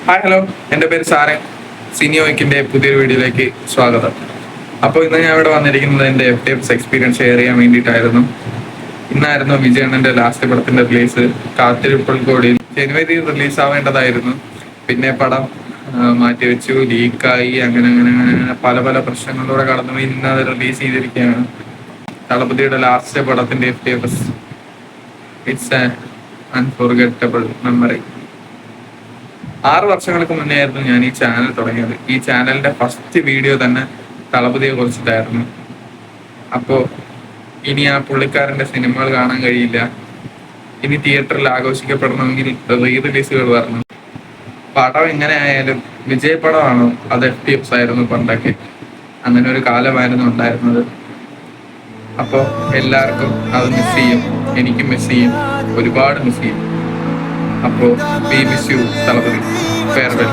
Hi hello, എൻ്റെ പേര് സാരൻ. സിനിയോയ്ക്കിൻ്റെ പുതിയൊരു വീഡിയോയിലേക്ക് സ്വാഗതം. അപ്പോൾ ഇന്ന് ഞാൻ ഇവിടെ വന്നിരിക്കുന്നത് എൻ്റെ FTX എക്സ്പീരിയൻസ് ഷെയർ ചെയ്യാൻ വേണ്ടിയിട്ടായിരുന്നു. ഇന്നായിരുന്നു വിജയണ്ണൻ്റെ ലാസ്റ്റ് പടത്തിൻ്റെ റിലീസ്. കാത്തിരിപ്പൽ കോടിയിൽ ജനുവരി റിലീസ് ആവേണ്ടതായിരുന്നു. പിന്നെ പടം മാറ്റിവെച്ചു, ലീക്കായി, അങ്ങനെ അങ്ങനെ അങ്ങനെ പല പല പ്രശ്നങ്ങളിലൂടെ കടന്നു. ഇന്ന് അത് റിലീസ് ചെയ്തിരിക്കുകയാണ്. തളപതിയുടെ ലാസ്റ്റ് പടത്തിൻ്റെ FTX. It's an unforgettable memory. 6 വർഷങ്ങൾക്ക് മുന്നേ ആയിരുന്നു ഞാൻ ഈ ചാനൽ തുടങ്ങിയത്. ഈ ചാനലിന്റെ ഫസ്റ്റ് വീഡിയോ തന്നെ തളപതിയെ കുറിച്ചിട്ടായിരുന്നു. അപ്പോൾ ഇനി ആ പുള്ളിക്കാരന്റെ സിനിമകൾ കാണാൻ കഴിയില്ല. ഇനി തിയേറ്ററിൽ ആഘോഷിക്കപ്പെടണമെങ്കിൽ റീ റിലീസുകൾ വരണം. പടം എങ്ങനെ ആയാലും വിജയപടമാണോ അത് FTX ആയിരുന്നു പണ്ടൊക്കെ. അങ്ങനെ ഒരു കാലമായിരുന്നു ഉണ്ടായിരുന്നത്. അപ്പോൾ എല്ലാവർക്കും അത് മിസ് ചെയ്യും, എനിക്കും മിസ് ചെയ്യും, ഒരുപാട് മിസ് ചെയ്യും. അപ്പോൾ we miss you Thalapathy. Farewell.